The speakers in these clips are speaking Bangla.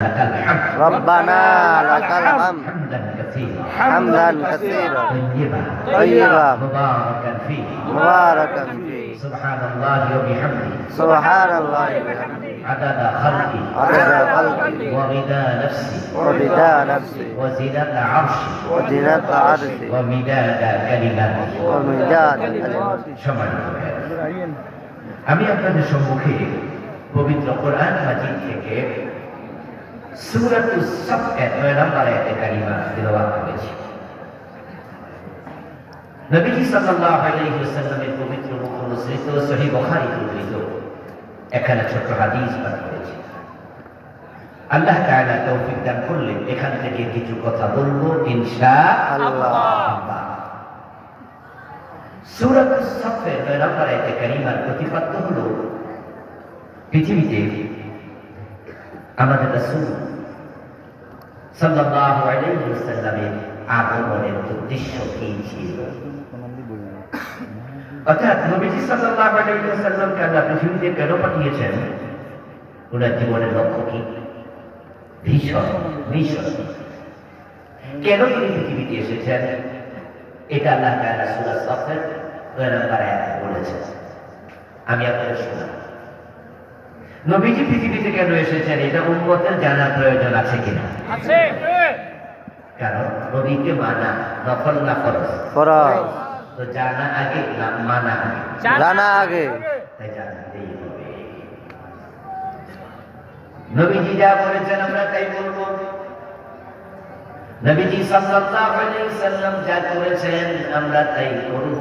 ربنا لك الحمد حمدا كثيرا طيبا مباركا فيه سبحان الله وبحمده سبحان الله وبحمده عدد خلقي وغداء نفسي وزنة عرشي وزنة عرشي ومداد كلماتي ومداد كلماتي সম্মানিত আমি আপনাদের সম্মুখে পবিত্র কোরআন মাজিদ থেকে সূরাতুস সাফফাত 9 নম্বর আয়াতে কারিমা তিলাওয়াত করেছি। নবীজি সাল্লাল্লাহু আলাইহি ওয়াসাল্লামের পবিত্র মুখ মুসরিত সহিহ বুখারীতে উদ্ধৃত এখানে ছোট হাদিস পাঠ করেছি। আল্লাহ তাআলা তৌফিক দান করলে এখান থেকে কিছু কথা বলবো ইনশাআল্লাহ। সূরাতুস সাফফাত 9 নম্বর আয়াতে কারিমার প্রতিপাদ্য হলো পৃথিবীতে আমাদের রাসূল সাল্লাল্লাহু আলাইহি ওয়াসাল্লামের আগমনের উদ্দেশ্য কি ছিল? অর্থাৎ নবীজি সাল্লাল্লাহু আলাইহি ওয়াসাল্লামকে আল্লাহ পৃথিবীতে কেন পাঠিয়েছেন? ওনার জীবনের লক্ষ্য কি? মিশন। কেন তিনি পৃথিবীতে এসেছেন? এটা আল্লাহ তাআলা সূরা সাফফাত 9 নম্বর আয়াতে বলেছেন। আমি আপনাদের শোনাব। নবীজি পৃথিবীতে কেন এসেছেন এটা উম্মতের জানার প্রয়োজন আছে কিনা? আছে। কারণ নবীকে মানা নফল না ফরজ? ফরজ। তো জানা আগে না মানা আগে? জানা আগে। তাই জানতেই হবে। নবীজি যা বলেছেন আমরা তাই বলবো। নবীজি সাল্লাল্লাহু আলাইহি ওয়াসাল্লাম যা করেছেন আমরা তাই করব।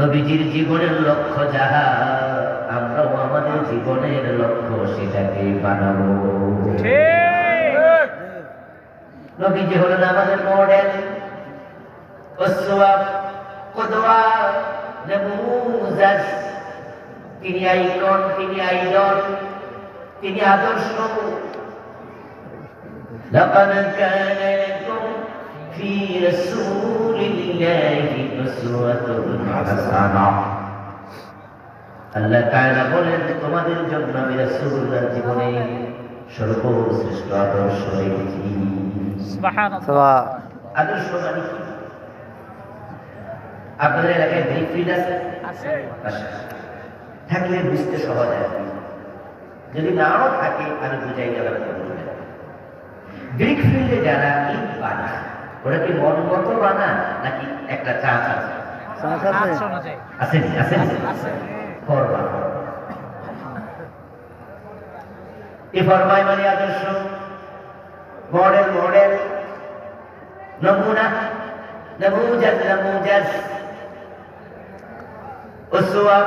নবীজির জীবনের লক্ষ্য যাহা আমরাও আমাদের জীবনের লক্ষ্য সেটাকে বানাবো। ঠিক। নবীজি হলেন আমাদের মডেল, উসওয়া, কুদওয়া, নমুযাজ। তিনি আইকন, তিনি আইডল, তিনি আদর্শ। লাকাদ কানা লাকুম ফি রাসূলিল্লাহি উসওয়াতুন হাসানাহ। আল্লাহ তাআলা বলেন তোমাদের জন্য আমি রাসূলুল্লাহর জীবনে সর্বশ্রেষ্ঠ আদর্শ রেখেছি। সুবহানাল্লাহ। আদর্শ মানে কি? আপনাদের এলাকায় ব্রিক ফিল্ড আছে? আছে। থাকলে বুঝতে সহজ হয়। যদি নাও থাকে আমি বুঝাই দেওয়ার চেষ্টা করব। ব্রিক ফিল্ডে যারা ইট বানায় ওরা কি মন মতো বানায় নাকি একটা চাঁচ আছে? আছে। ফরমায় মানে আদর্শ, মডেল, নমুনা, নমুযাজ, উসওয়া।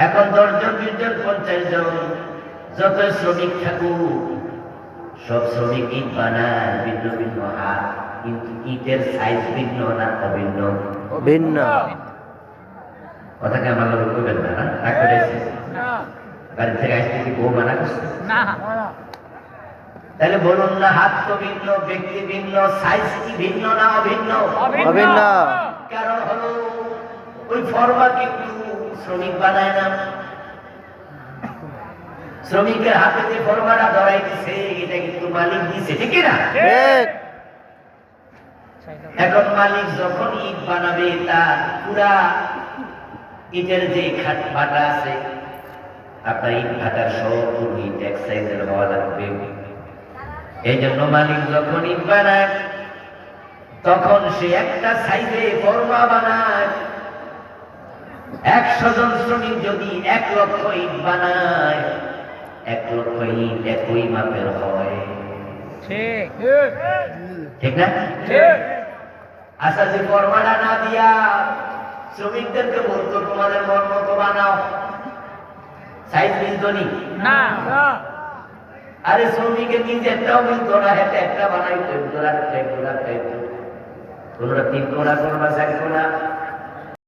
এখন 10 জন, 20 জন, 50 জন যত শ্রমিক থাকুক সব শ্রমিক ইট বানায় ভিন্ন ভিন্ন হাত, কিন্তু ইটের সাইজ ভিন্ন না অভিন্ন? ভিন্ন। কথাকে আমার লোক করবেন না, রাগ করেছে? বাড়ি থেকে আসতে কি বউ মানা করছে? না। তাহলে বলুন না, হাত তো ভিন্ন, ব্যক্তি ভিন্ন, সাইজ কি ভিন্ন না অভিন্ন? অভিন্ন। কারণ হলো ওই ফরমা কিন্তু শ্রমিক বানায় না। শ্রমিকের হাতে যে ফরমাটা ধরাই দিছে এটা কিন্তু মালিক দিছে, ঠিক না? ঠিক। এখন মালিক যখন ইট বানাবে তার পুরা ইটের যে খাট ভাটা আছে, আপনার ইট ভাটার সব ইট এক সাইজের হওয়া লাগবে। এই জন্য মালিক যখন ইট বানায় তখন সে একটা সাইজে ফরমা বানায়। 100 জন শ্রমিক যদি 1 লক্ষ ইট বানায়, 1 লক্ষ ইট একই মাপের হয়। ঠিক ঠিক না? ঠিক। আচ্ছা, যে ফরমাটা না দিয়া শ্রমিকদেরকে বলতো তোমাদের মন মতো বানাও, সাইজ মিলতো না। আরে শ্রমিকের নিজে একটাও মিলতো না, একটা বানাইতো, কোনটা 3 কোনা, কোনটা 4 কোনা,